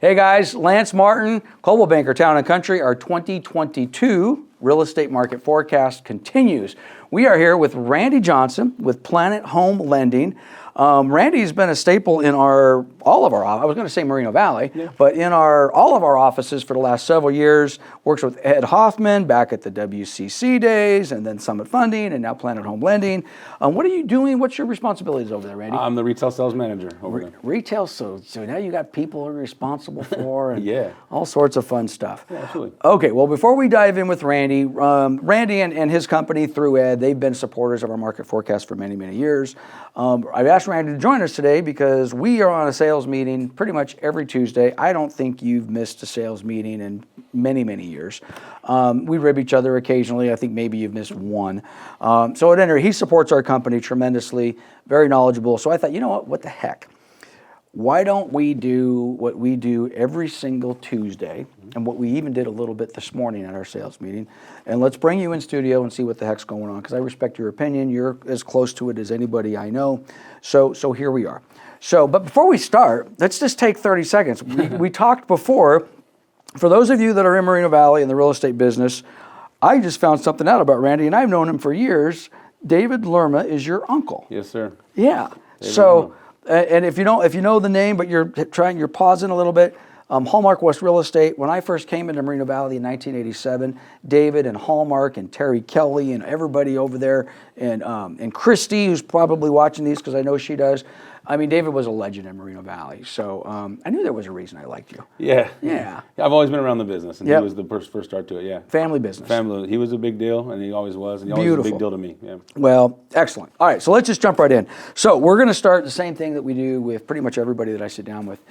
Hey guys, Lance Martin, Coldwell Banker Town and Country. Our 2022 real estate market forecast continues. We are here with Randy Johnson with Planet Home Lending. Randy's been a staple in all of our, I was going to say Moreno Valley, but in all of our offices for the last several years. Works with Ed Hoffman back at the WCC days, and then Summit Funding, and now Planet Home Lending. What are you doing? What's your responsibilities over there, Randy? I'm the retail sales manager over there. Retail, so now you got people you're responsible for, and Yeah. all sorts of fun stuff. Yeah, absolutely. Okay, well, before we dive in with Randy, Randy and his company through Ed, they've been supporters of our market forecast for many, many years. I've asked Randy to join us today because we are on a sales meeting pretty much every Tuesday. I don't think you've missed a sales meeting in many, many years. We rib each other occasionally. I think maybe you've missed one. So at any rate, he supports our company tremendously, very knowledgeable. So I thought, you know what the heck? Why don't we do what we do every single Tuesday, and what we even did a little bit this morning at our sales meeting, and let's bring you in studio and see what the heck's going on, because I respect your opinion. You're as close to it as anybody I know. So here we are. But before we start, let's just take 30 seconds. We talked before. For those of you that are in Moreno Valley in the real estate business, I just found something out about Randy, and I've known him for years. David Lerma is your uncle. Yes, sir. Yeah. David So, and if you know the name, but you're pausing a little bit. Hallmark West Real Estate. When I first came into Moreno Valley in 1987, David and Hallmark and Terry Kelly and everybody over there, and Christy, who's probably watching these because I know she does. I mean, David was a legend in Moreno Valley, so I knew there was a reason I liked you. Yeah. Yeah. I've always been around the business, and Yep. he was the first start to it, yeah. Family business. Family, he was a big deal, and he always was, and he always was a big deal to me, yeah. Well, excellent. All right, so let's just jump right in. So we're going to start the same thing that we do with pretty much everybody that I sit down with.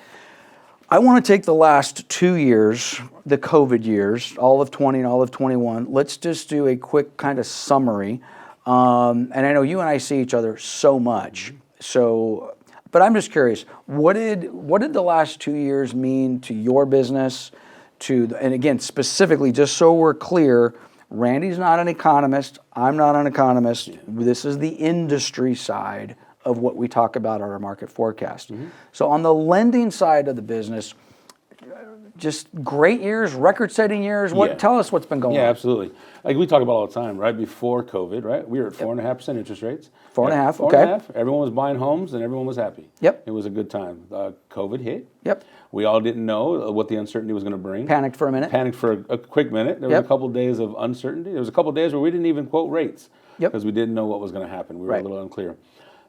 I want to take the last 2 years, the COVID years, all of 20 and all of 21. Let's just do a quick kind of summary. And I know you and I see each other so much. But I'm just curious, what did the last 2 years mean to your business? And again, specifically, just so we're clear, Randy's not an economist. I'm not an economist. This is the industry side of what we talk about on our market forecast. So on the lending side of the business, just great years, record-setting years. Tell us what's been going on. Yeah, absolutely. Like we talk about all the time, right? Before COVID, right? We were at 4.5% interest rates. 4.5, Four okay. and a half. Everyone was buying homes, and everyone was happy. Yep. It was a good time. COVID hit. Yep. We all didn't know what the uncertainty was going to bring. Panicked for a minute. Panicked for a quick minute. There was a couple of days of uncertainty. There was a couple of days where we didn't even quote rates because we didn't know what was going to happen. We were a little unclear.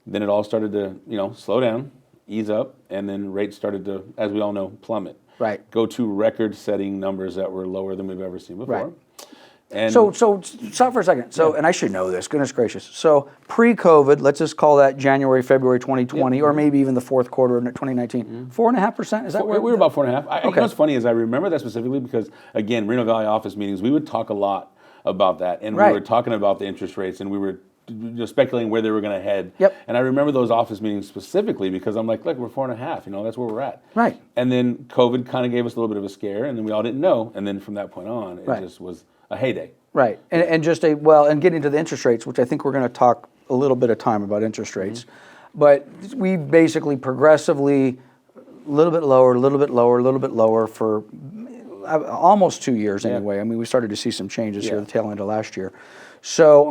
Then it all started to, slow down, ease up, and then rates started to, as we all know, plummet. Right. Go to record-setting numbers that were lower than we've ever seen before. Right. And So stop for a second. And I should know this, goodness gracious. So pre-COVID, let's just call that January, February 2020, or maybe even the fourth quarter of 2019, 4.5%, is that where? we were about 4.5. Okay. You know what's funny is I remember that specifically because, again, Moreno Valley office meetings, we would talk a lot about that. And we were talking about the interest rates, and we were speculating where they were going to head. Yep. And I remember those office meetings specifically because I'm like, look, we're 4.5, that's where we're at. Right. And then COVID kind of gave us a little bit of a scare, and then we all didn't know. And then from that point on, it just was a heyday. Right. And and getting to the interest rates, which I think we're going to talk a little bit of time about interest rates. But we basically progressively, a little bit lower, a little bit lower, a little bit lower for almost 2 years anyway. I mean, we started to see some changes here at the tail end of last year. So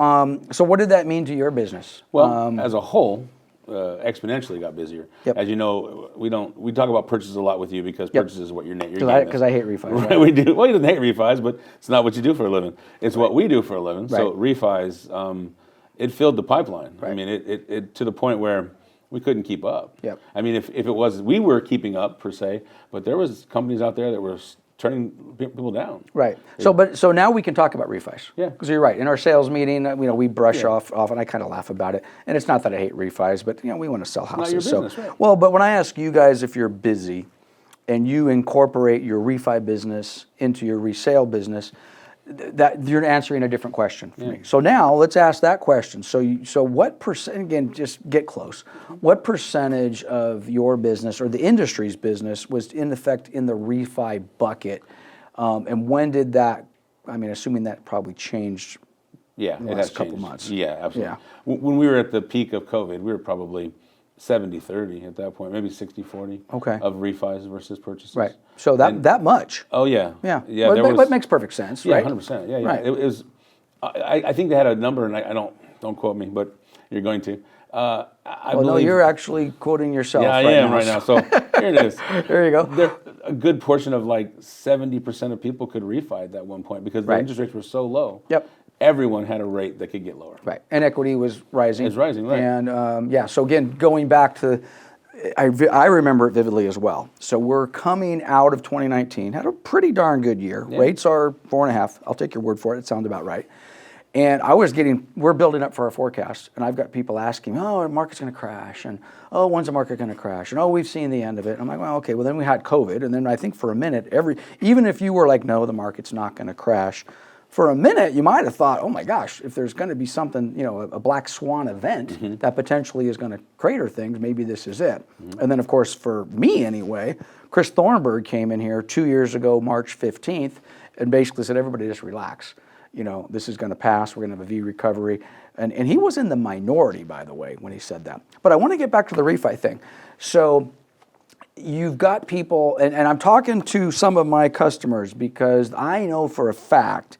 what did that mean to your business? Well, as a whole, exponentially got busier. Yep. As you know, we talk about purchases a lot with you because purchases is what your game is. Because I hate refis. Right, we do. Well, he doesn't hate refis, but it's not what you do for a living. It's what we do for a living. Right. So refis, it filled the pipeline. Right. I mean, it to the point where we couldn't keep up. Yep. I mean, if it was, we were keeping up per se, but there was companies out there that were turning people down. Right. So now we can talk about refis. Yeah. Because you're right. In our sales meeting, we brush off, and I kind of laugh about it. And it's not that I hate refis, but we want to sell houses. Not your business, right? Well, but when I ask you guys if you're busy, and you incorporate your refi business into your resale business, that you're answering a different question for me. So now let's ask that question. So what percent? Again, just get close. What percentage of your business or the industry's business was in effect in the refi bucket, and when did that? I mean, assuming that probably changed. Yeah, in the last couple months. Yeah, absolutely. Yeah. When we were at the peak of COVID, we were probably 70-30 at that point, maybe 60-40 Okay. of refis versus purchases. Right. So that much. Oh, yeah. Yeah. Yeah, Well, there but was, makes perfect sense, yeah, right? 100%. Yeah, yeah. Right. It was, I think they had a number, and I don't quote me, but you're going to. I Well, no, believe, you're actually quoting yourself yeah, I right am now. right now. So here it is. There you go. A good portion of like 70% of people could refi at that one point because the Right. interest rates were so low. Yep. Everyone had a rate that could get lower. Right. And equity was rising. It's rising, right. And yeah, so again, going back to, I remember it vividly as well. So we're coming out of 2019, had a pretty darn good year. Yeah. Rates are 4.5. I'll take your word for it. It sounds about right. And we're building up for our forecast, and I've got people asking, oh, the market's going to crash, and oh, when's the market going to crash, and oh, we've seen the end of it. I'm like, well, okay, well then we had COVID, and then I think for a minute, even if you were like, no, the market's not going to crash, for a minute you might have thought, oh my gosh, if there's going to be something, a black swan event that potentially is going to crater things, maybe this is it. And then of course, for me anyway, Chris Thornburg came in here 2 years ago, March 15th, and basically said, everybody just relax. This is going to pass. We're going to have a V recovery. And he was in the minority, by the way, when he said that. But I want to get back to the refi thing. So you've got people, and I'm talking to some of my customers because I know for a fact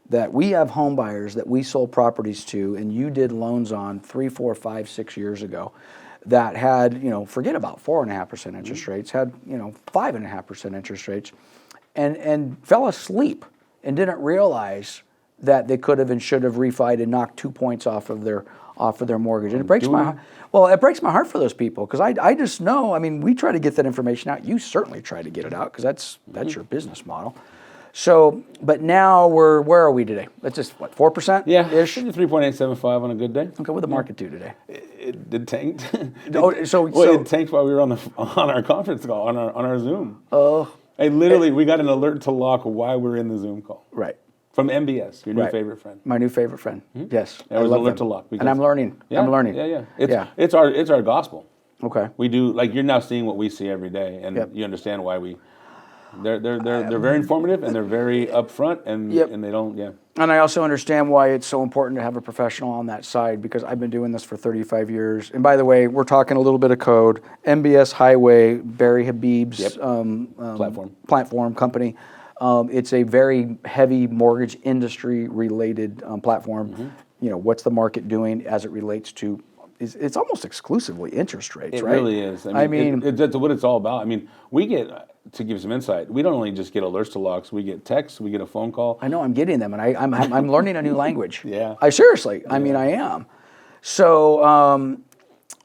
that we have home buyers that we sold properties to and you did loans on 3, 4, 5, 6 years ago that had, forget about 4.5% interest rates, had, 5.5% interest rates and fell asleep and didn't realize that they could have and should have refied and knocked 2 points off of their mortgage. And it breaks my heart. Well, it breaks my heart for those people because I just know, we try to get that information out. You certainly try to get it out because that's your business model. So, but now where are we today? That's just what, 4%? Yeah, ish. 3.875 on a good day. Okay, what the market do today? It tanked. It tanked while we were on our conference call on our Zoom. Oh. Hey, literally, we got an alert to lock while we're in the Zoom call. Right. From MBS, your new favorite friend. My new favorite friend. Yes. It was alert to lock. And I'm learning. Yeah, I'm learning. Yeah. It's our gospel. Okay. We do, like, you're now seeing what we see every day, and you understand why they're very informative and they're very upfront and they don't. And I also understand why it's so important to have a professional on that side because I've been doing this for 35 years. And by the way, we're talking a little bit of code. MBS Highway, Barry Habib's platform company. It's a very heavy mortgage industry related platform. What's the market doing as it relates to? It's almost exclusively interest rates, right? It really is. That's what it's all about. We get, to give some insight, we don't only just get alerts to locks. We get texts, we get a phone call. I know I'm getting them, and I'm learning a new language. Yeah. I seriously. I am. So,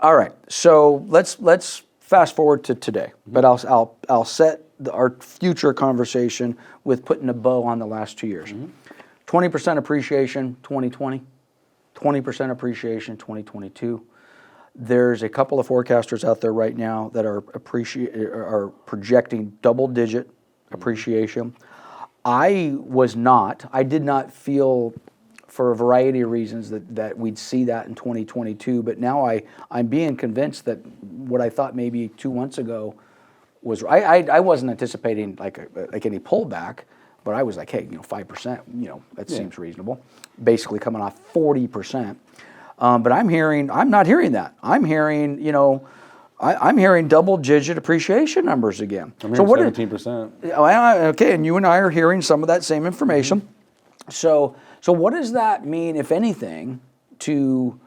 all right. So let's fast forward to today. But I'll set our future conversation with putting a bow on the last 2 years. 20% appreciation, 2020. 20% appreciation, 2022. There's a couple of forecasters out there right now that are projecting double-digit appreciation. I did not feel, for a variety of reasons, that we'd see that in 2022. But now I'm being convinced that what I thought maybe 2 months ago was I wasn't anticipating like any pullback. But I was like, hey, 5%, that seems reasonable. Basically coming off 40%. But I'm not hearing that. I'm hearing, I'm hearing double-digit appreciation numbers again. I'm hearing 17%. Okay, and you and I are hearing some of that same information. So what does that mean, if anything, to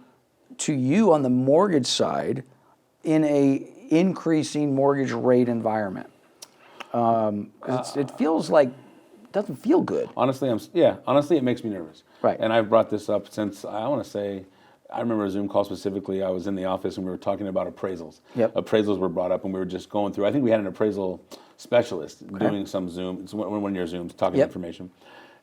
you on the mortgage side in a increasing mortgage rate environment? It feels like doesn't feel good. Honestly, it makes me nervous. Right. And I've brought this up since, I remember a Zoom call specifically. I was in the office and we were talking about appraisals. Yep. Appraisals were brought up and we were just going through. I think we had an appraisal specialist doing some Zoom. It's one of your Zooms talking information.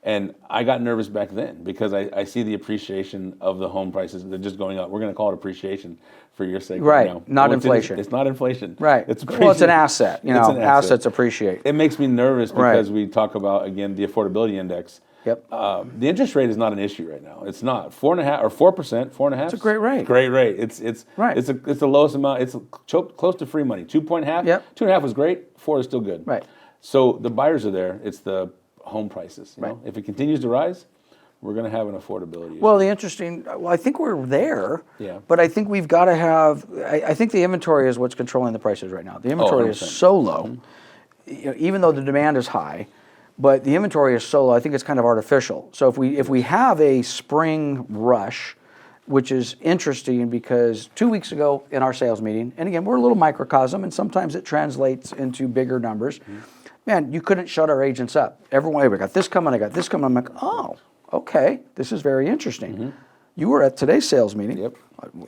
And I got nervous back then because I see the appreciation of the home prices. They're just going up. We're going to call it appreciation for your sake. Right. Now. Not inflation. It's not inflation. Right. It's an asset. It's an asset. Assets appreciate. It makes me nervous because we talk about, again, the affordability index. Yep. The interest rate is not an issue right now. It's not 4.5 or 4%. 4.5. It's a great rate. Great rate. It's right. It's the lowest amount. It's close to free money. 2.5. Yep. 2.5 was great. 4 is still good. Right. So the buyers are there. It's the home prices. You know? If it continues to rise, we're going to have an affordability issue. Well, I think we're there. Yeah. But I think we've got to have. I think the inventory is what's controlling the prices right now. The inventory is so low, even though the demand is high. But the inventory is so low, I think it's kind of artificial. So if we have a spring rush, which is interesting because 2 weeks ago in our sales meeting, and again, we're a little microcosm, and sometimes it translates into bigger numbers. Man, you couldn't shut our agents up. Everyone, hey, we got this coming, I got this coming. I'm like, oh, okay, this is very interesting. You were at today's sales meeting. Yep.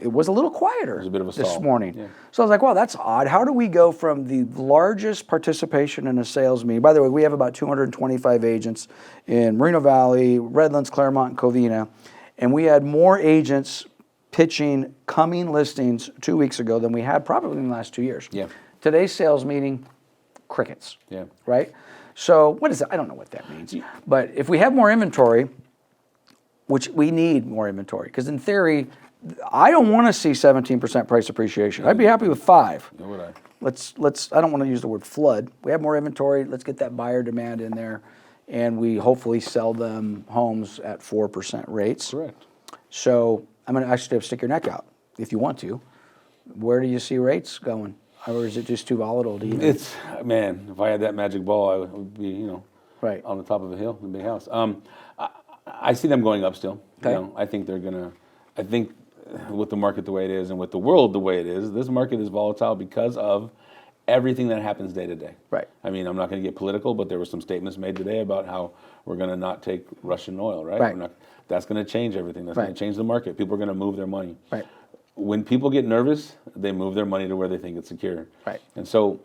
It was a little quieter was a bit of a this stall. morning. Yeah. So I was like, wow, that's odd. How do we go from the largest participation in a sales meeting? By the way, we have about 225 agents in Moreno Valley, Redlands, Claremont, and Covina. And we had more agents pitching coming listings 2 weeks ago than we had probably in the last 2 years. Yeah. Today's sales meeting, crickets. Yeah. Right? So what is that? I don't know what that means. But if we have more inventory, which we need more inventory, because in theory, I don't want to see 17% price appreciation. I'd be happy with 5. So would I. Let's. I don't want to use the word flood. We have more inventory. Let's get that buyer demand in there, and we hopefully sell them homes at 4% rates. Correct. So I'm going to actually stick your neck out if you want to. Where do you see rates going, or is it just too volatile to even? It's, man, if I had that magic ball, I would be, right on the top of a hill in a big house. I see them going up still. Okay. I think they're gonna. I think with the market the way it is and with the world the way it is, this market is volatile because of everything that happens day to day. Right. I mean, I'm not going to get political, but there were some statements made today about how we're going to not take Russian oil. Right. Right. That's going to change everything. That's going to change the market. People are going to move their money. Right. When people get nervous, they move their money to where they think it's secure. Right. And so,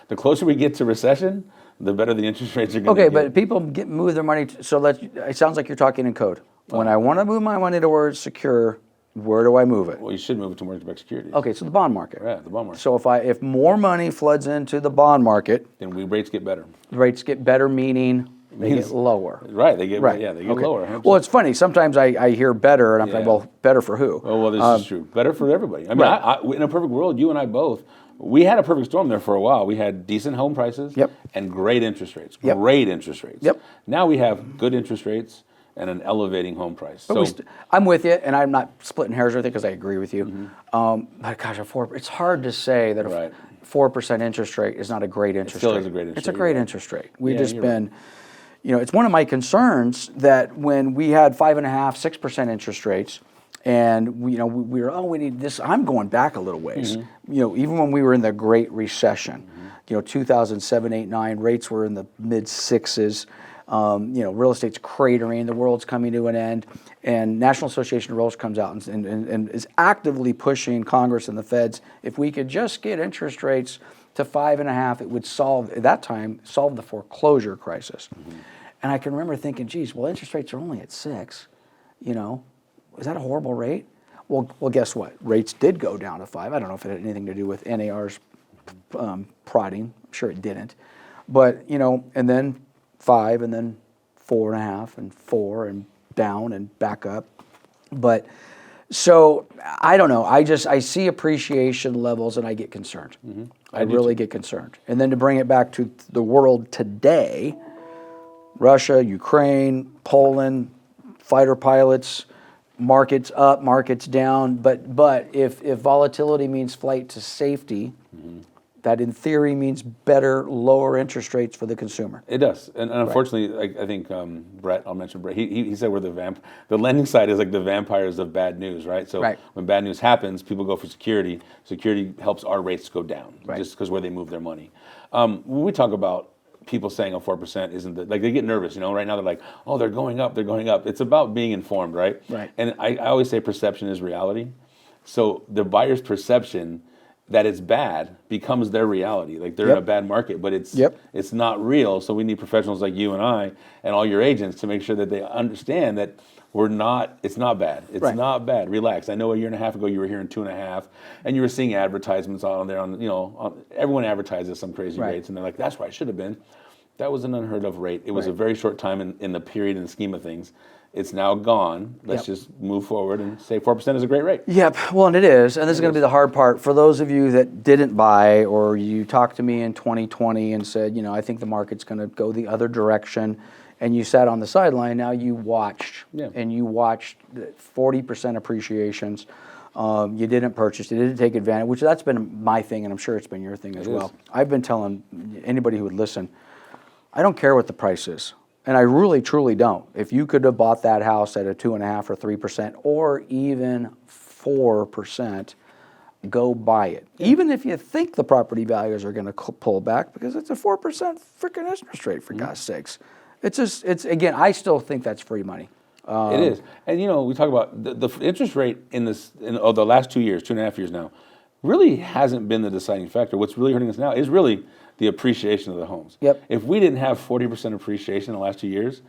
the closer we get to recession, the better the interest rates are going to Okay, get. but people move their money. So it sounds like you're talking in code. When I want to move my money to where it's secure, where do I move it? Well, you should move it to mortgage-backed securities. Okay, so the bond market. Right, the bond market. So if more money floods into the bond market, Then rates get better. rates get better, meaning they get lower. Right, they get Right. Yeah, they get Okay. lower. 100%. Well, it's funny. Sometimes I hear better, and I'm like, Yeah. well, better for who? Oh, well, this is true. Better for everybody. I mean, Right. in a perfect world, you and I both, we had a perfect storm there for a while. We had decent home prices Yep. and great interest rates. Yep. Great interest rates. Yep. Now we have good interest rates and an elevating home price. But So I'm with you, and I'm not splitting hairs with it because I agree with you. Mm-hmm. But gosh, it's hard to say that Right. a 4% interest rate is not a great interest still rate. is a great interest It's a rate, great you're right. interest rate. We've Yeah, just you're been, it's one of my concerns that when we had 5.5%, 6% interest rates, and we were, we need this. I'm going back a little ways. Mm-hmm. Even when we were in the Great Recession, 2007, 8, 9, rates were in the mid 6s. Real estate's cratering, the world's coming to an end, and National Association of Realtors comes out and is actively pushing Congress and the feds. If we could just get interest rates to 5.5, it would solve the foreclosure crisis. And I can remember thinking, geez, well, interest rates are only at 6. Is that a horrible rate? Well, guess what? Rates did go down to 5. I don't know if it had anything to do with NAR's prodding. I'm sure it didn't. But, and then 5, and then 4.5, and 4, and down and back up. But so I don't know. I see appreciation levels and I get concerned. I really get concerned. And then to bring it back to the world today, Russia, Ukraine, Poland, fighter pilots, markets up, markets down. But if volatility means flight to safety, that in theory means better, lower interest rates for the consumer. it does, and unfortunately, I think Brett. I'll mention Brett. He said we're the lending side is like the vampires of bad news, right? So when bad news happens, people go for security. Security helps our rates go down, just because where they move their money. When we talk about people saying 4% isn't like they get nervous, right now they're like, oh, they're going up. It's about being informed, right? Right. And I always say perception is reality. So the buyer's perception that it's bad becomes their reality. Like they're in a bad market, but it's not real. So we need professionals like you and I and all your agents to make sure that they understand that it's not bad. It's not bad. Relax. I know a year and a half ago you were hearing 2.5 and you were seeing advertisements on there everyone advertises some crazy rates and they're like, that's where I should have been. That was an unheard of rate. It was a very short time in the period, in the scheme of things. It's now gone. Let's just move forward and say 4% is a great rate. Yep. Well, and it is. And this is going to be the hard part. For those of you that didn't buy, or you talked to me in 2020 and said, I think the market's going to go the other direction, and you sat on the sideline, now you watched. Yeah. And you watched 40% appreciations. You didn't purchase, you didn't take advantage, which that's been my thing, and I'm sure it's been your thing as well. I've been telling anybody who would listen, I don't care what the price is. And I really, truly don't. If you could have bought that house at a 2.5% or 3%, or even 4%, go buy it. Yeah. Even if you think the property values are going to pull back, because it's a 4% freaking interest rate, for God's sakes. It's again, I still think that's free money. It is. And we talk about the interest rate in the last 2 years, 2.5 years now, really hasn't been the deciding factor. What's really hurting us now is really the appreciation of the homes. Yep. If we didn't have 40% appreciation in the last 2 years,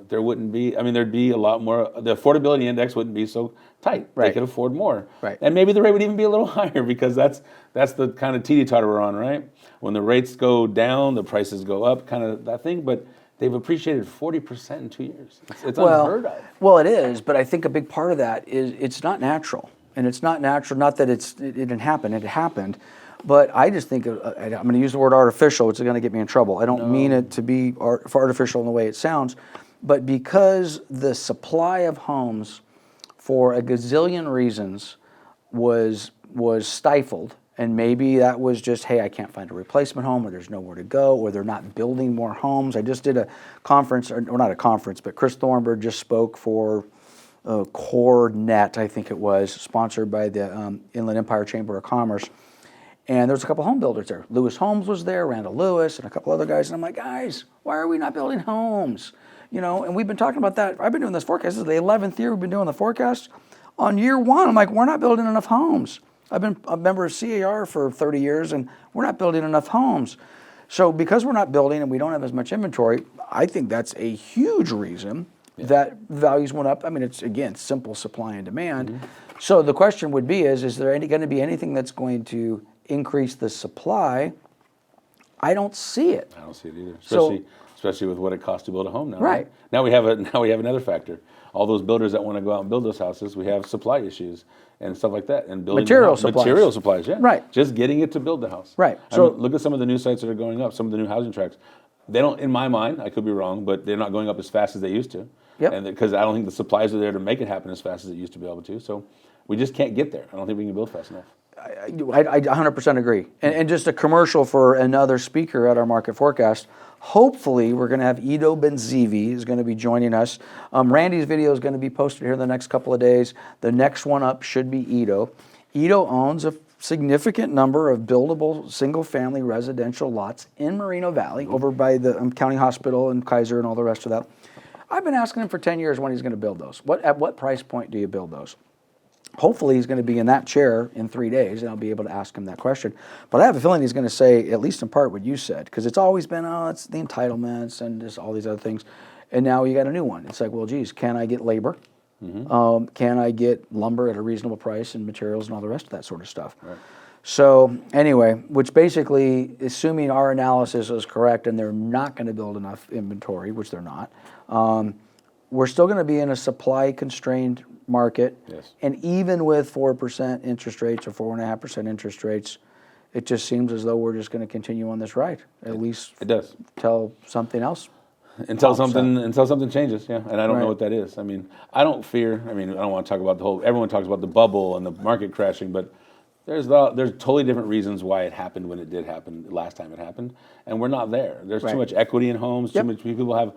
there wouldn't be, there'd be a lot more, the affordability index wouldn't be so tight. Right. They could afford more. Right. And maybe the rate would even be a little higher, because that's the kind of teeter-totter we're on, right? When the rates go down, the prices go up, kind of that thing. But they've appreciated 40% in 2 years. It's unheard of. Well, it is, but I think a big part of that is it's not natural. And it's not natural, not that it didn't happen, it happened. But I just think, I'm going to use the word artificial, which is going to get me in trouble. I don't mean it to be artificial in the way it sounds, but because the supply of homes, for a gazillion reasons, was stifled, and maybe that was just, hey, I can't find a replacement home, or there's nowhere to go, or they're not building more homes. I just did a conference, or not a conference, but Chris Thornburg just spoke for CoreNet, I think it was, sponsored by the Inland Empire Chamber of Commerce. And there was a couple home builders there. Lewis Homes was there, Randall Lewis, and a couple other guys. And I'm like, guys, why are we not building homes? And we've been talking about that. I've been doing this forecast. This is the 11th year we've been doing the forecast. On year one, I'm like, we're not building enough homes. I've been a member of CAR for 30 years, and we're not building enough homes. So because we're not building and we don't have as much inventory, I think that's a huge reason that values went up. It's, again, simple supply and demand. Mm-hmm. So the question would be is there going to be anything that's going to increase the supply? I don't see it. I don't see it either. Especially with what it costs to build a home now. Right. Now we have another factor. All those builders that want to go out and build those houses, we have supply issues and stuff like that. And building material supplies, yeah. Right. Just getting it to build the house. Right. So look at some of the new sites that are going up, some of the new housing tracts. They don't, in my mind, I could be wrong, but they're not going up as fast as they used to. Yep. And because I don't think the supplies are there to make it happen as fast as it used to be able to. So we just can't get there. I don't think we can build fast enough. I 100% agree. And just a commercial for another speaker at our market forecast. Hopefully, we're going to have Ido Benzivi is going to be joining us. Randy's video is going to be posted here in the next couple of days. The next one up should be Ido. Ido owns a significant number of buildable single-family residential lots in Moreno Valley, over by the county hospital and Kaiser and all the rest of that. I've been asking him for 10 years when he's going to build those. At what price point do you build those? Hopefully he's going to be in that chair in 3 days, and I'll be able to ask him that question. But I have a feeling he's going to say, at least in part, what you said, because it's always been, it's the entitlements and just all these other things. And now you got a new one. It's like, well, geez, can I get labor? Mm-hmm. Can I get lumber at a reasonable price and materials and all the rest of that sort of stuff? Right. So anyway, which basically, assuming our analysis is correct and they're not going to build enough inventory, which they're not, we're still going to be in a supply-constrained market. Yes. And even with 4% interest rates or 4.5% interest rates, it just seems as though we're just going to continue on this ride. At least it does. Till something else. Until something changes, yeah. And I don't know what that is. I don't fear. I don't want to talk about the whole. Everyone talks about the bubble and the market crashing, but there's totally different reasons why it happened when it did happen last time it happened, and we're not there. There's too much equity in homes. Too much people have.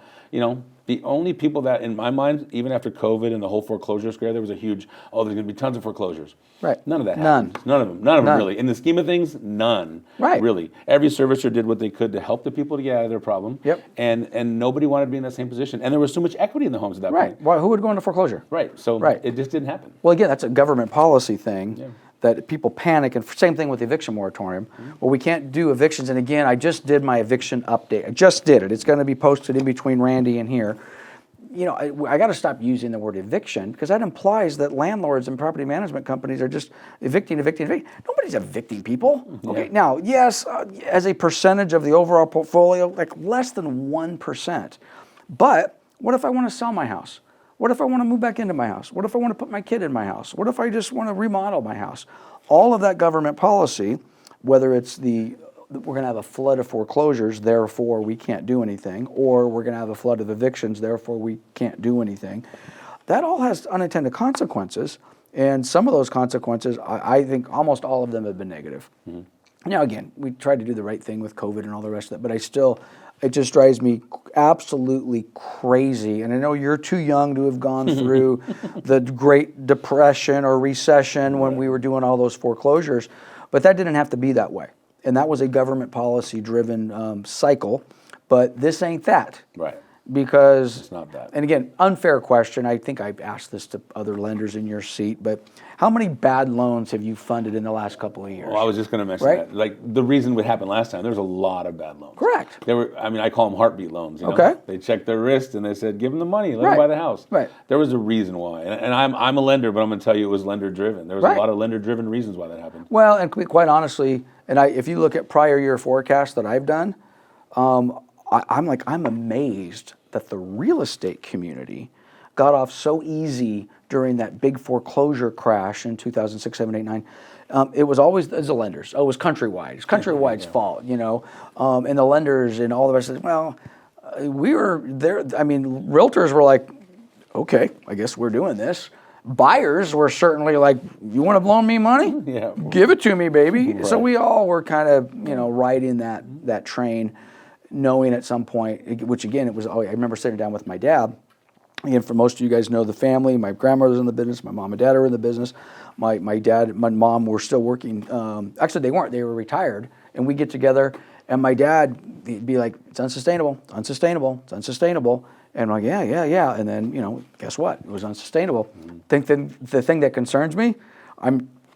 The only people that, in my mind, even after COVID and the whole foreclosure scare, there was a huge. Oh, there's going to be tons of foreclosures. Right. None of that happens. None of them really. In the scheme of things, none. Right. Really. Every servicer did what they could to help the people to get out of their problem. Yep. And nobody wanted to be in that same position. And there was so much equity in the homes at that point. Right. Well, who would go into foreclosure? Right. So it just didn't happen. Well, again, that's a government policy thing. Yeah. That people panic, and same thing with the eviction moratorium. Mm-hmm. Well, we can't do evictions, and again, I just did my eviction update. I just did it. It's going to be posted in between Randy and here. I got to stop using the word eviction because that implies that landlords and property management companies are just evicting. Nobody's evicting people. Okay, now, yes, as a percentage of the overall portfolio, like less than 1%. But what if I want to sell my house? What if I want to move back into my house? What if I want to put my kid in my house? What if I just want to remodel my house? All of that government policy, whether it's we're going to have a flood of foreclosures, therefore we can't do anything, or we're going to have a flood of evictions, therefore we can't do anything. That all has unintended consequences, and some of those consequences, I think almost all of them have been negative. Mm-hmm. Now again, we tried to do the right thing with COVID and all the rest of it, but it just drives me absolutely crazy. And I know you're too young to have gone through the Great Depression or recession when we were doing all those foreclosures, but that didn't have to be that way. And that was a government policy-driven cycle, but this ain't that. Right. Because it's not that. And again, unfair question. I think I've asked this to other lenders in your seat, but how many bad loans have you funded in the last couple of years? Well, I was just going to mention that. Like the reason what happened last time, there was a lot of bad loans. Correct. I call them heartbeat loans. Okay. They checked their wrist and they said, give them the money, let them buy the house. Right. There was a reason why. And I'm a lender, but I'm going to tell you it was lender driven. There was a lot of lender driven reasons why that happened. Well, and quite honestly, if you look at prior year forecasts that I've done, I'm amazed that the real estate community got off so easy during that big foreclosure crash in 2006, 7, 8, 9. It was always the lenders. Oh, it was Countrywide. It's Countrywide's fault, and the lenders and all the rest. Well, we were there. I mean, realtors were like, okay, I guess we're doing this. Buyers were certainly like, you want to loan me money? Yeah. Give it to me, baby. Right. So we all were kind of, riding that train, knowing at some point, which again, I remember sitting down with my dad. Again, for most of you guys know the family, my grandmother's in the business, my mom and dad are in the business. My dad and my mom were still working. Actually, they weren't. They were retired. And we get together, and my dad, he'd be like, it's unsustainable. And I'm like, yeah. And then, guess what? It was unsustainable. Think the thing that concerns me,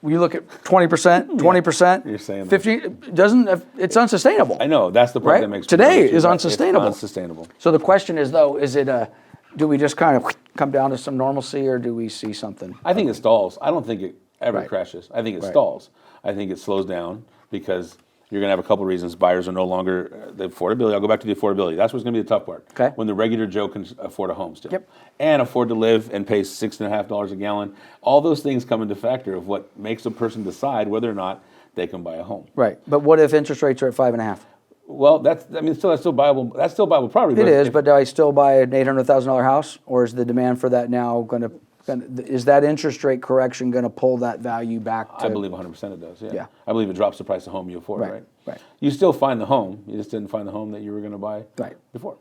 we look at 20%, 20%, You're saying 15%, it's unsustainable. I know, that's the part right? that makes Today is unsustainable. It's unsustainable. So the question is, though, do we just kind of come down to some normalcy, or do we see something? I think it stalls. I don't think it ever crashes. I think it stalls. I think it slows down because you're going to have a couple of reasons. Buyers are no longer the affordability. I'll go back to the affordability. That's what's going to be the tough part. Okay. When the regular Joe can afford a home still. Yep. And afford to live and pay $6.50 a gallon. All those things come into factor of what makes a person decide whether or not they can buy a home. Right. But what if interest rates are at 5.5%? Well, that's still viable. That's still viable, probably. It is, but do I still buy an $800,000 house, or is the demand for that now is that interest rate correction going to pull that value back to? I believe 100% it does. Yeah. I believe it drops the price of home you afford. Right. Right. You still find the home. You just didn't find the home that you were going to buy. Right. Before.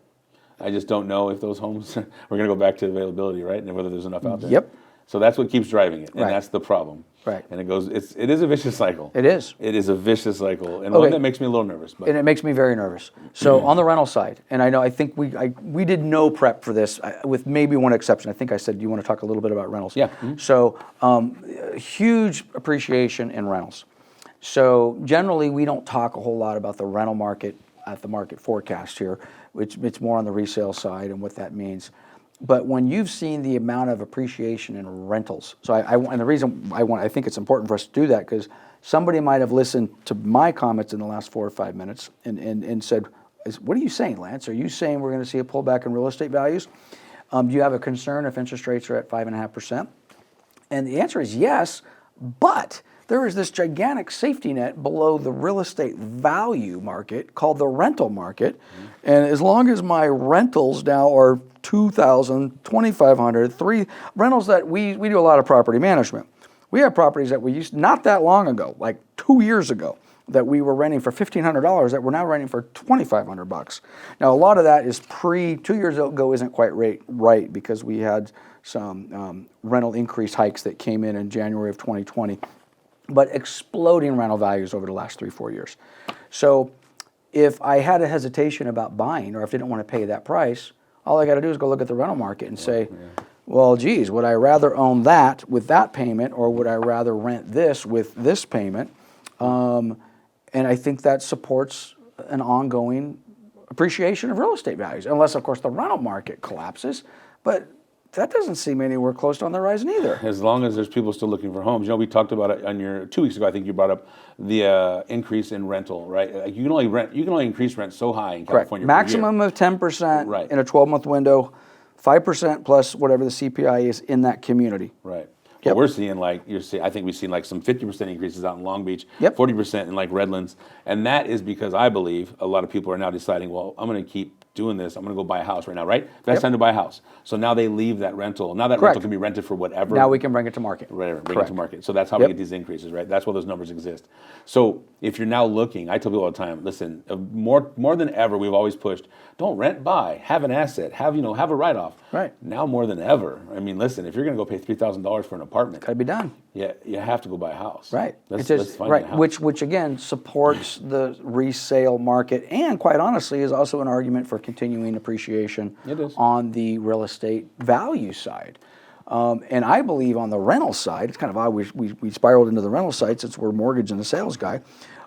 I just don't know if those homes. We're going to go back to availability, right, and whether there's enough out there. Yep. So that's what keeps driving it, and Right. that's the problem. Right. And it is a vicious cycle. It is. It is a vicious cycle, and Okay. one that makes me a little nervous. But And it makes me very nervous. So on the rental side, and I think we did no prep for this, with maybe one exception. I think I said, do you want to talk a little bit about rentals? Yeah. So huge appreciation in rentals. So generally, we don't talk a whole lot about the rental market at the market forecast here, which it's more on the resale side and what that means. But when you've seen the amount of appreciation in rentals, so and the reason I think it's important for us to do that, because somebody might have listened to my comments in the last 4 or 5 minutes and said, what are you saying, Lance? Are you saying we're going to see a pullback in real estate values? Do you have a concern if interest rates are at 5.5%? And the answer is yes, but there is this gigantic safety net below the real estate value market called the rental market. And as long as my rentals now are $2,000, $2,500, $3,000, rentals that we do a lot of property management. We have properties that we used not that long ago, like 2 years ago, that we were renting for $1,500 that we're now renting for $2,500. Now, a lot of that is 2 years ago isn't quite right because we had some rental increase hikes that came in January of 2020. But exploding rental values over the last 3-4 years. So if I had a hesitation about buying, or if I didn't want to pay that price, all I got to do is go look at the rental market and say, well, geez, would I rather own that with that payment, or would I rather rent this with this payment? And I think that supports an ongoing appreciation of real estate values, unless, of course, the rental market collapses. But that doesn't seem anywhere close to on the horizon either. As long as there's people still looking for homes. We talked about it on your 2 weeks ago. I think you brought up the increase in rental, right? Like you can only increase rent so high in California. Correct. Maximum of 10% in a 12-month window, 5% plus whatever the CPI is in that community. Right. Yep. But we're seeing I think we've seen like some 50% increases out in Long Beach, 40% in like Redlands, and that is because I believe a lot of people are now deciding, well, I'm going to keep doing this. I'm going to go buy a house right now, right? Best time to buy a house. So now they leave that rental. Now that rental can be rented for whatever. Now we can bring it to market. Right, bring it to market. So that's how we get these increases, right? That's why those numbers exist. So if you're now looking, I tell people all the time, listen, more than ever, we've always pushed, don't rent, buy, have an asset, have a write-off. Right. Now more than ever, I mean, listen, if you're going to go pay $3,000 for an apartment, got to be done. Yeah, you have to go buy a house. Right. Let's find right. a house. Which again supports the resale market, and quite honestly is also an argument for continuing appreciation on the real estate value side. And I believe on the rental side, it's kind of odd we spiraled into the rental side since we're mortgage and the sales guy,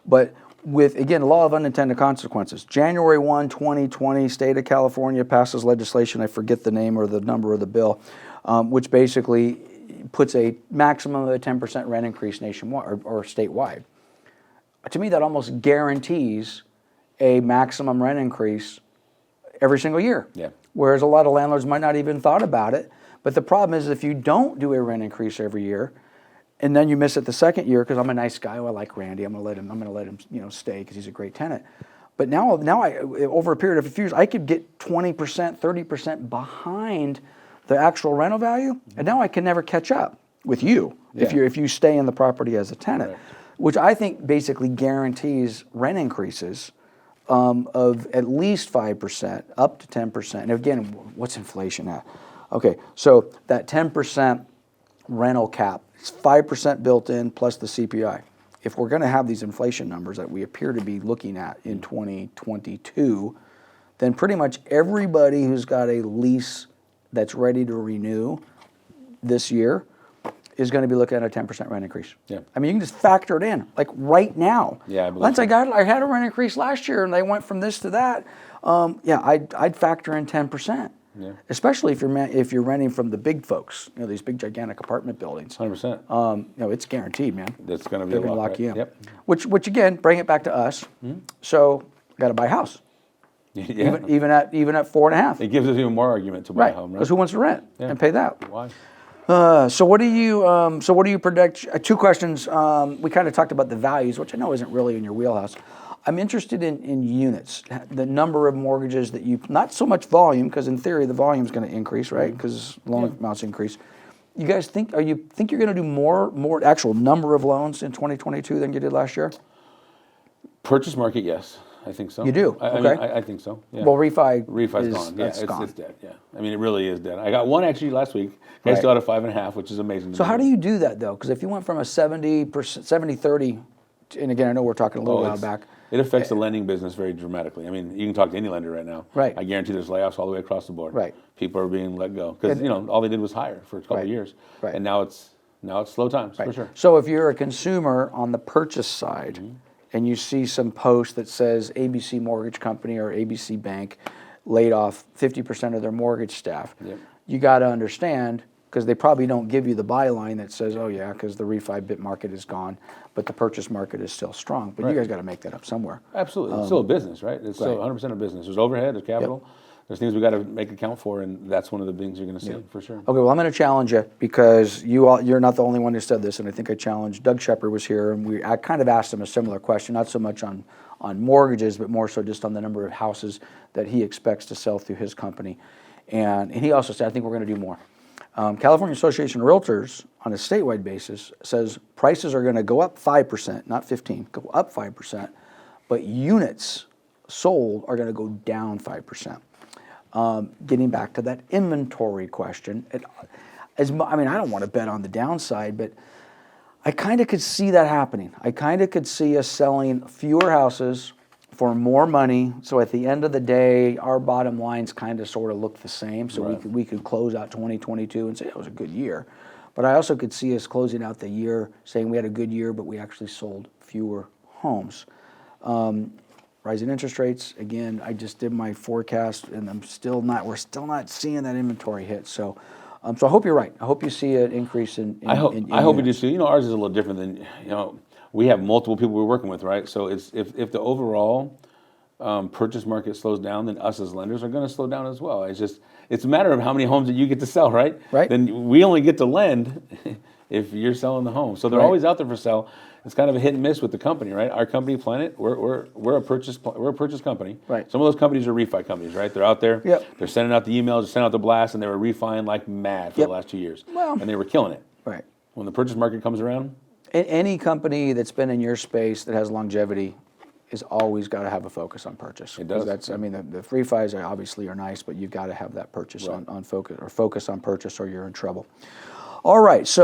but with, again, law of unintended consequences. January 1, 2020, state of California passes legislation, I forget the name or the number of the bill, which basically puts a maximum of a 10% rent increase nationwide or statewide. To me, that almost guarantees a maximum rent increase every single year. Yeah. Whereas a lot of landlords might not even thought about it. But the problem is if you don't do a rent increase every year, and then you miss it the second year because I'm a nice guy, I like Randy, I'm going to let him stay because he's a great tenant. But now I over a period of a few years, I could get 20%, 30% behind the actual rental value, and now I can never catch up with you if you stay in the property as a tenant, which I think basically guarantees rent increases of at least 5%, up to 10%. And again, what's inflation at? Okay, so that 10% rental cap, it's 5% built in plus the CPI. If we're going to have these inflation numbers that we appear to be looking at in 2022, then pretty much everybody who's got a lease that's ready to renew this year is going to be looking at a 10% rent increase. Yeah. I mean, you can just factor it in, like right now. Yeah, I believe Once I had a rent increase last year, and they went from this to that. I'd factor in 10%. Yeah. Especially if you're renting from the big folks, these big gigantic apartment buildings. 100%. It's guaranteed, man. That's going to be They're going to lock you in. Yep. Which again, bring it back to us. Mm-hmm. So, got to buy a house. Yeah. Even at 4.5. It gives us even more argument to buy a home, right? Because who wants to rent and pay that? Why? So what do you predict? Two questions. We kind of talked about the values, which I know isn't really in your wheelhouse. I'm interested in units, the number of mortgages that not so much volume, because in theory the volume is going to increase, right? Because loan amounts increase. You guys think you're going to do more actual number of loans in 2022 than you did last year? Purchase market, yes. I think so. You do? I think so. Yeah. Well, refi's gone. Yeah, it's gone. It's dead. Yeah. I mean, it really is dead. I got one actually last week. I still had a 5.5, which is amazing. So how do you do that though? Because if you went from a 70-30, and again, I know we're talking a little while back. It affects the lending business very dramatically. I mean, you can talk to any lender right now. Right. I guarantee there's layoffs all the way across the board. Right. People are being let go because all they did was hire for a couple of years. Right. And now it's slow times for sure. So if you're a consumer on the purchase side, and you see some post that says ABC Mortgage Company or ABC Bank laid off 50% of their mortgage staff, you got to understand, because they probably don't give you the byline that says, oh yeah, because the refi bit market is gone, but the purchase market is still strong. But you guys got to make that up somewhere. Absolutely. It's still a business, right? It's still 100% a business. There's overhead, there's capital. There's things we got to make account for, and that's one of the things you're going to see for sure. Okay, well, I'm going to challenge you because you're not the only one who said this, and I think I challenged Doug Shepard was here, and I kind of asked him a similar question, not so much on mortgages, but more so just on the number of houses that he expects to sell through his company, and he also said, I think we're going to do more. California Association of Realtors, on a statewide basis, says prices are going to go up 5%, not 15, go up 5%, but units sold are going to go down 5%. Getting back to that inventory question, I don't want to bet on the downside, but I kind of could see that happening. I kind of could see us selling fewer houses for more money. So at the end of the day, our bottom lines kind of sort of look the same. So we could close out 2022 and say it was a good year. But I also could see us closing out the year saying we had a good year, but we actually sold fewer homes. rising interest rates. Again, I just did my forecast, and we're still not seeing that inventory hit. So, so I hope you're right. I hope you see an increase in I hope you do too. You know, ours is a little different than, you know, we have multiple people we're working with, right? So it's if the overall purchase market slows down, then us as lenders are going to slow down as well. It's a matter of how many homes that you get to sell, right? Right. Then we only get to lend if you're selling the home. So they're always out there for sale. It's kind of a hit and miss with the company, right? Our company, Planet, we're a purchase company. Right. Some of those companies are refi companies, right? They're out there. Yep. They're sending out the emails, they're sending out the blasts, and they were refining like mad for the last 2 years. Well, and they were killing it. Right. When the purchase market comes around, Any company that's been in your space that has longevity is always got to have a focus on purchase. It does. That's, I mean, the refis obviously are nice, but you've got to have that purchase on focus on purchase, or you're in trouble. All right, so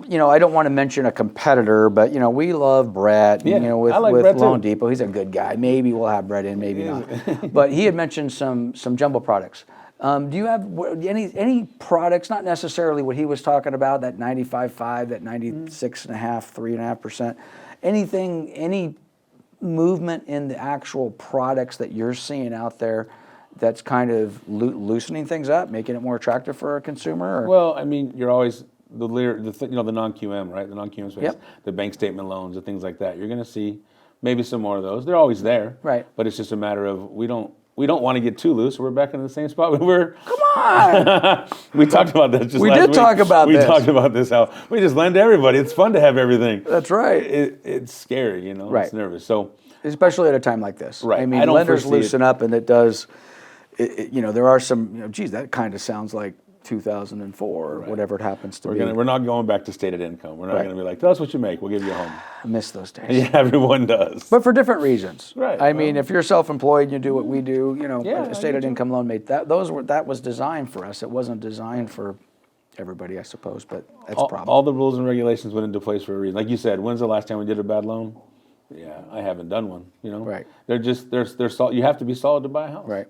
you know, I don't want to mention a competitor, but you know, we love Brett. Yeah, you know, with I like Brett Loan too. Depot, he's a good guy. Maybe we'll have Brett in, maybe not. But he had mentioned some jumbo products. Do you have any products? Not necessarily what he was talking about, that 95.5, that 96.5, 3.5%. Anything, any movement in the actual products that you're seeing out there that's kind of loosening things up, making it more attractive for a consumer? Or? well, I mean, you're always you know, the non-QM, right? The non-QM space, Yep. the bank statement loans, and things like that. You're going to see maybe some more of those. They're always there, Right. But it's just a matter of we don't want to get too loose. We're back in the same spot we were. Come on! We talked about this just We last did week. talk about we this. talked about this, how we just lend to everybody. It's fun to have everything. That's right. It's scary, you know. Right. It's nervous. So Especially at a time like this. Right. I mean, I don't lenders foresee it. loosen up, and it does. You know, there are some. You know, geez, that kind of sounds like 2004 or whatever it happens to be. we're not going back to stated income. We're not Right. going to be like, tell us what you make. We'll give you a home. I miss those days. Yeah, everyone does. But for different reasons. Right. I mean, if you're self-employed and you do what we do, you know, Yeah, a stated income loan made that was designed for us. It wasn't designed for everybody, I suppose. But that's a problem. All the rules and regulations went into place for a reason. Like you said, when's the last time we did a bad loan? Yeah, I haven't done one. You know, Right. They're solid. You have to be solid to buy a house. Right.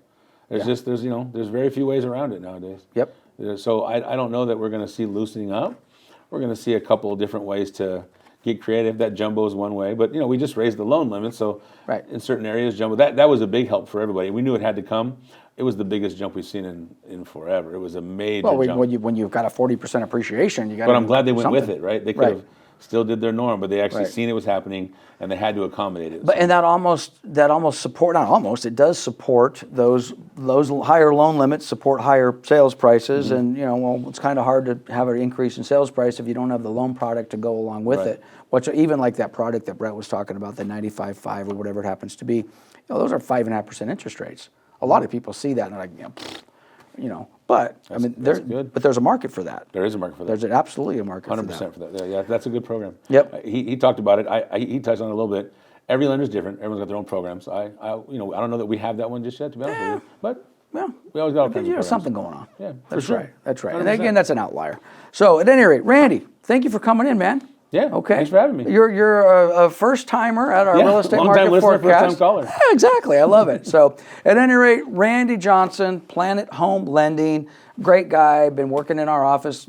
There's very few ways around it nowadays. Yep. So I don't know that we're going to see loosening up. We're going to see a couple of different ways to get creative. That jumbo is one way, but you know, we just raised the loan limit, so Right. in certain areas, jumbo that was a big help for everybody. We knew it had to come. It was the biggest jump we've seen in forever. It was a major Well, jump. when you've got a 40% appreciation, you got. But I'm glad they went with it, right? They could Right. have still did their norm, but they actually Right. seen it was happening and they had to accommodate it. But and that almost support, not almost, it does support those higher loan limits, support higher sales prices, Mm-hmm. and you know, well, it's kind of hard to have an increase in sales price if you don't have the loan product to go along with Right. it. Which even like that product that Brett was talking about, the 95.5 or whatever it happens to be, you know, those are 5.5% interest rates. A lot of people see that and they're like, you know, but I mean, that's good. but there's a market for that. There is a market for that. There's absolutely a market 100% for that. Yeah, that's a good program. Yep. He talked about it. He touched on it a little bit. Every lender's different. Everyone's got their own programs. I don't know that we have that one just yet, to be honest with you. But Well, we always got all kinds of you have programs. something going on. Yeah, for that's sure. right. That's right. 100%. And again, that's an outlier. So at any rate, Randy, thank you for coming in, man. Yeah, Okay. thanks for having me. You're a first timer at our Yeah, real estate long-time market listener, forecast. first-time caller. Yeah, exactly. I love it. So at any rate, Randy Johnson, Planet Home Lending, great guy. Been working in our office.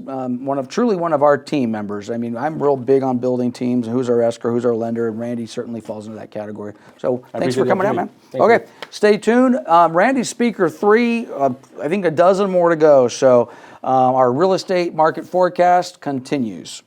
Truly one of our team members. I mean, I'm real big on building teams. Who's our escrow? Who's our lender? And Randy certainly falls into that category. So thanks for appreciate the coming out, man. opportunity. Thank Okay, you. stay tuned. Randy's speaker 3. I think a dozen more to go. So our real estate market forecast continues.